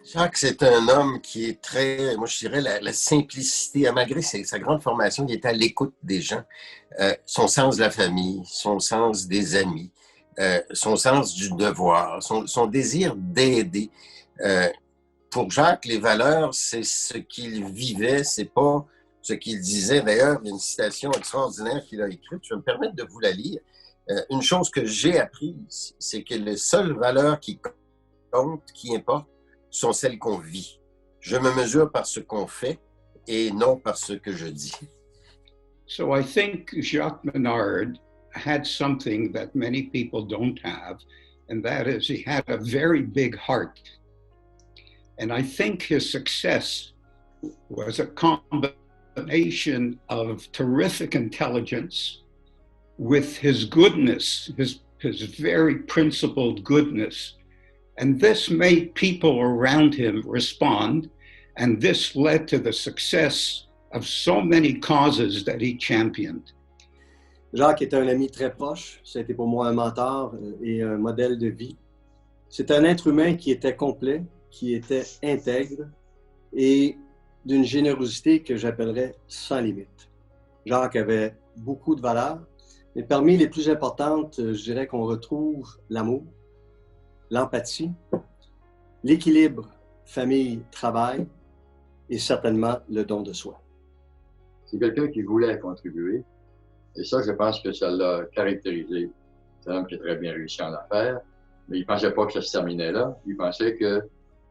Jacques, c'est un homme qui est très, moi je dirais, la simplicité, malgré sa grande formation, il était à l'écoute des gens. Son sens de la famille, son sens des amis, son sens du devoir, son désir d'aider. Euh, pour Jacques, les valeurs, c'est ce qu'il vivait, c'est pas ce qu'il disait. D'ailleurs, il y a une citation extraordinaire qu'il a écrite, je vais me permettre de vous la lire. Une chose que j'ai apprise, c'est que les seules valeurs qui comptent, qui importent, sont celles qu'on vit. Je me mesure par ce qu'on fait et non par ce que je dis. So I think Jacques Menard had something that many people don't have, and that is he had a very big heart. And I think his success was a combination of terrific intelligence with his goodness, his very principled goodness. And this made people around him respond, and this led to the success of so many causes that he championed. Jacques est un ami très proche, ça a été pour moi un mentor et un modèle de vie. C'est un être humain qui était complet, qui était intègre et d'une générosité que j'appellerais sans limite. Jacques avait beaucoup de valeurs, mais parmi les plus importantes, je dirais qu'on retrouve l'amour, l'empathie, l'équilibre famille-travail et certainement le don de soi. C'est quelqu'un qui voulait contribuer et ça, je pense que ça l'a caractérisé. C'est un homme qui est très bien réussi en affaires, mais il ne pensait pas que ça se terminait là. Il pensait que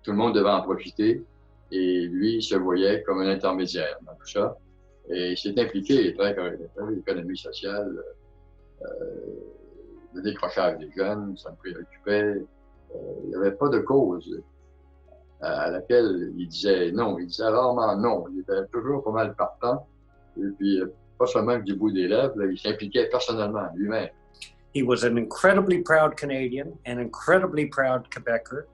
tout le monde devait en profiter et lui, il se voyait comme un intermédiaire dans tout ça. Et il s'est impliqué très dans l'économie sociale, le décrochage des jeunes, ça me préoccupait. Il n'y avait pas de cause à laquelle il disait non. Il disait rarement non. Il était toujours pas mal partant. Et puis, pas seulement du bout des lèvres, là, il s'impliquait personnellement lui-même. He was an incredibly proud Canadian, an incredibly proud Quebecer.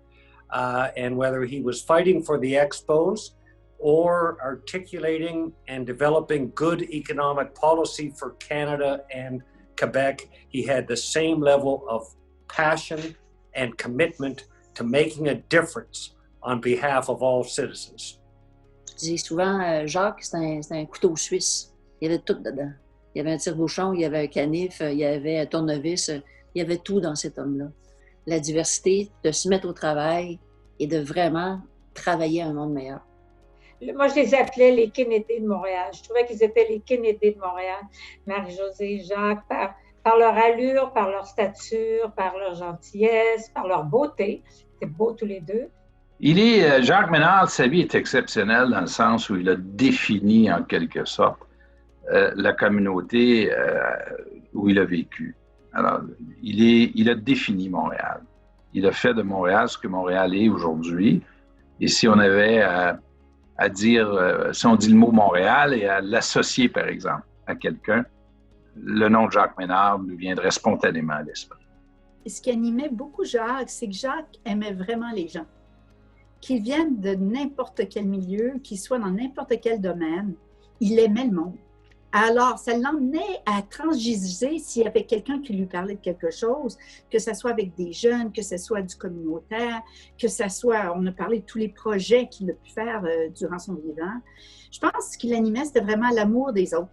And whether he was fighting for the Expos or articulating and developing good economic policy for Canada and Quebec, he had the same level of passion and commitment to making a difference on behalf of all citizens. Je dis souvent, Jacques, c'est un couteau suisse. Il y avait tout dedans. Il y avait un tire-bouchon, il y avait un canif, il y avait un tournevis, il y avait tout dans cet homme-là. La diversité, de se mettre au travail et de vraiment travailler à un monde meilleur. Moi, je les appelais les Kennedy de Montréal. Je trouvais qu'ils étaient les Kennedy de Montréal. Marie-Josée, Jacques, par leur allure, par leur stature, par leur gentillesse, par leur beauté. C'était beaux tous les deux. Jacques Menard, sa vie est exceptionnelle dans le sens où il a défini en quelque sorte la communauté où il a vécu. Alors, il a défini Montréal. Il a fait de Montréal ce que Montréal est aujourd'hui. Et si on avait à dire, si on dit le mot Montréal et à l'associer, par exemple, à quelqu'un, le nom de Jacques Menard nous viendrait spontanément à l'esprit. Et ce qui animait beaucoup Jacques, c'est que Jacques aimait vraiment les gens. Qu'ils viennent de n'importe quel milieu, qu'ils soient dans n'importe quel domaine, il aimait le monde. Alors, ça l'emmenait à transgiser s'il y avait quelqu'un qui lui parlait de quelque chose, que ce soit avec des jeunes, que ce soit du communautaire, que ce soit, on a parlé de tous les projets qu'il a pu faire durant son vivant. Je pense que ce qui l'animait, c'était vraiment l'amour des autres.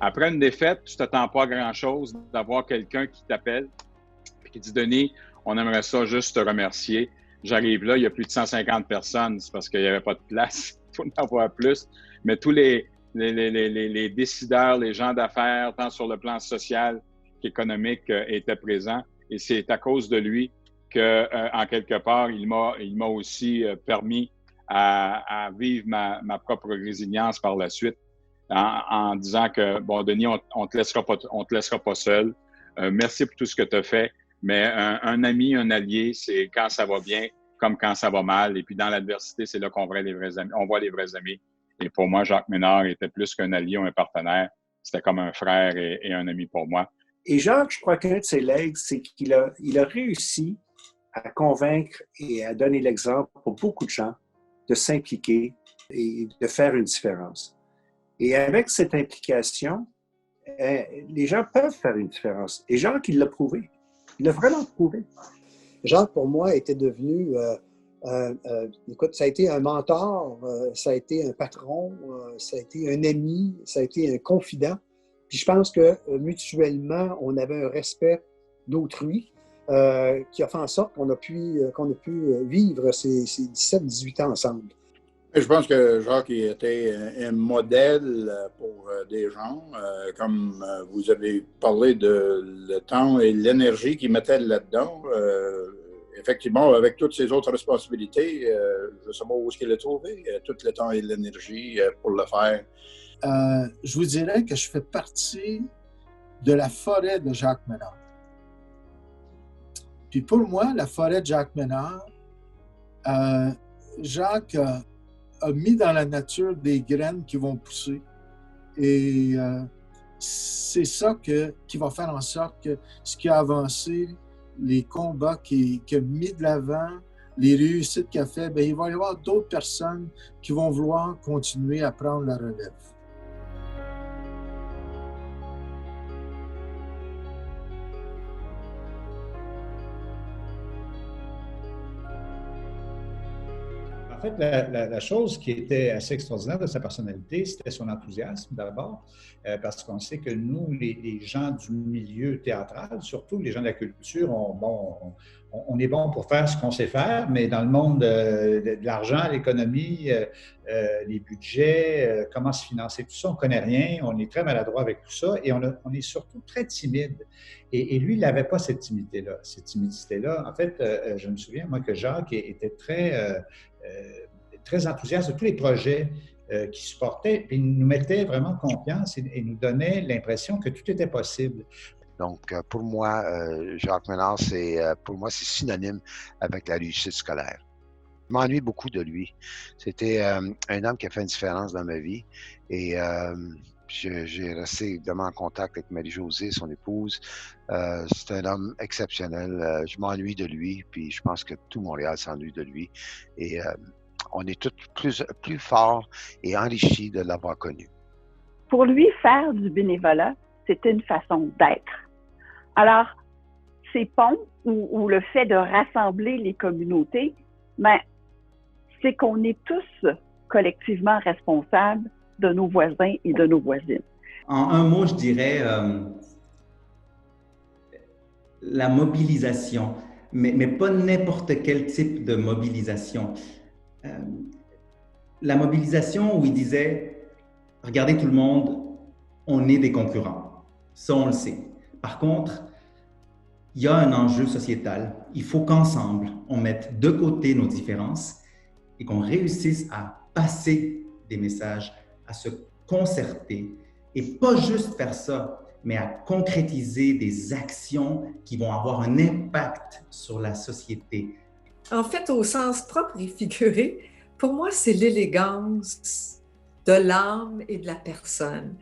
Après une défaite, tu ne t'attends pas à grand-chose d'avoir quelqu'un qui t'appelle et qui dit « Denis, on aimerait ça juste te remercier. J'arrive là, il y a plus de 150 personnes, c'est parce qu'il n'y avait pas de place, il faut en avoir plus. Mais tous les décideurs, les gens d'affaires, tant sur le plan social qu'économique, étaient présents. Et c'est à cause de lui que, en quelque part, il m'a aussi permis à vivre ma propre résilience par la suite. En disant que, bon, Denis, on te laissera pas seul. Merci pour tout ce que tu as fait. Mais un ami, un allié, c'est quand ça va bien comme quand ça va mal. Et puis dans l'adversité, c'est là qu'on voit les vrais amis. On voit les vrais amis. Et pour moi, Jacques Menard était plus qu'un allié ou un partenaire. C'était comme un frère et un ami pour moi. Et Jacques, je crois qu'un de ses legs, c'est qu'il a réussi à convaincre et à donner l'exemple pour beaucoup de gens de s'impliquer et de faire une différence. Et avec cette implication, les gens peuvent faire une différence. Et Jacques, il l'a prouvé. Il l'a vraiment prouvé. Jacques, pour moi, était devenu, écoute, ça a été un mentor, ça a été un patron, ça a été un ami, ça a été un confident. Puis je pense que mutuellement, on avait un respect d'autrui qui a fait en sorte qu'on a pu vivre ces 17-18 ans ensemble. Je pense que Jacques était un modèle pour des gens, comme vous avez parlé de le temps et l'énergie qu'il mettait là-dedans. Effectivement, avec toutes ses autres responsabilités, je ne sais pas où est-ce qu'il a trouvé tout le temps et l'énergie pour le faire. Je vous dirais que je fais partie de la forêt de Jacques Ménard. Puis pour moi, la forêt de Jacques Ménard, Jacques a mis dans la nature des graines qui vont pousser. Et c'est ça qui va faire en sorte que ce qui a avancé, les combats qu'il a mis de l'avant, les réussites qu'il a fait, bien, il va y avoir d'autres personnes qui vont vouloir continuer à prendre la relève. En fait, la chose qui était assez extraordinaire de sa personnalité, c'était son enthousiasme d'abord, parce qu'on sait que nous, les gens du milieu théâtral, surtout les gens de la culture, on est bon pour faire ce qu'on sait faire, mais dans le monde de l'argent, l'économie, les budgets, comment se financer, tout ça, on ne connaît rien, on est très maladroit avec tout ça et on est surtout très timide. Et lui, il n'avait pas cette timidité-là. Cette timidité-là, en fait, je me souviens, moi, que Jacques était très enthousiaste de tous les projets qu'il supportait, puis il nous mettait vraiment confiance et nous donnait l'impression que tout était possible. Donc, pour moi, Jacques Ménard, c'est synonyme avec la réussite scolaire. Je m'ennuie beaucoup de lui. C'était un homme qui a fait une différence dans ma vie et j'ai resté évidemment en contact avec Marie-Josée, son épouse. C'est un homme exceptionnel. Je m'ennuie de lui, puis je pense que tout Montréal s'ennuie de lui. Et on est tous plus forts et enrichis de l'avoir connu. Pour lui, faire du bénévolat, c'était une façon d'être. Alors, ces ponts ou le fait de rassembler les communautés, ben, c'est qu'on est tous collectivement responsables de nos voisins et de nos voisines. En un mot, je dirais la mobilisation, mais pas n'importe quel type de mobilisation. La mobilisation où il disait « Regardez tout le monde, on est des concurrents. » Ça, on le sait. Par contre, il y a un enjeu sociétal. Il faut qu'ensemble, on mette de côté nos différences et qu'on réussisse à passer des messages, à se concerter et pas juste faire ça, mais à concrétiser des actions qui vont avoir un impact sur la société. En fait, au sens propre et figuré, pour moi, c'est l'élégance de l'âme et de la personne.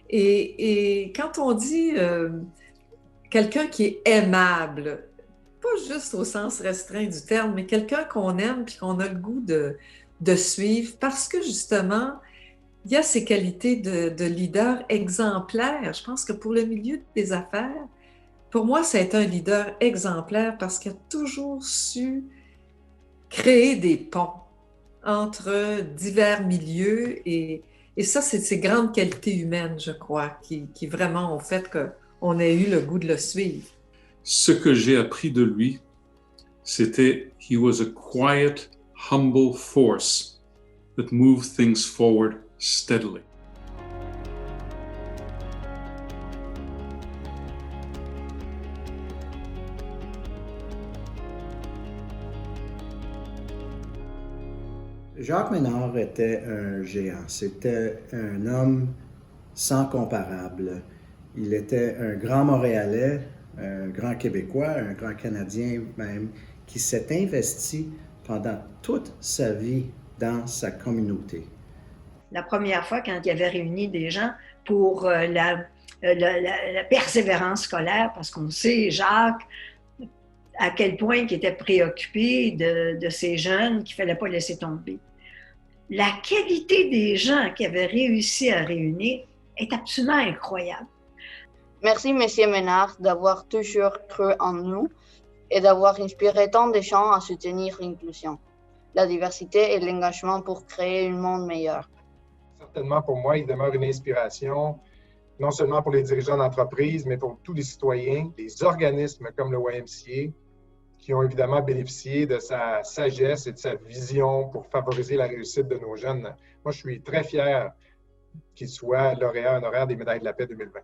Et quand on dit quelqu'un qui est aimable, pas juste au sens restreint du terme, mais quelqu'un qu'on aime puis qu'on a le goût de suivre parce que justement, il y a ces qualités de leader exemplaire. Je pense que pour le milieu des affaires, pour moi, c'est un leader exemplaire parce qu'il a toujours su créer des ponts entre divers milieux et ça, c'est ces grandes qualités humaines, je crois, qui vraiment ont fait qu'on ait eu le goût de le suivre. Ce que j'ai appris de lui, c'était « He was a quiet, humble force that moved things forward steadily. » Jacques Ménard était un géant. C'était un homme sans comparable. Il était un grand Montréalais, un grand Québécois, un grand Canadien même, qui s'est investi pendant toute sa vie dans sa communauté. La première fois, quand il avait réuni des gens pour la persévérance scolaire, parce qu'on sait, Jacques, à quel point il était préoccupé de ces jeunes qu'il ne fallait pas laisser tomber. La qualité des gens qu'il avait réussi à réunir est absolument incroyable. Merci, Monsieur Ménard, d'avoir toujours cru en nous et d'avoir inspiré tant de gens à soutenir l'inclusion, la diversité et l'engagement pour créer un monde meilleur. Certainement, pour moi, il demeure une inspiration, non seulement pour les dirigeants d'entreprise, mais pour tous les citoyens, les organismes comme le YMCA, qui ont évidemment bénéficié de sa sagesse et de sa vision pour favoriser la réussite de nos jeunes. Moi, je suis très fier qu'il soit lauréat honoraire des médailles de la paix 2020.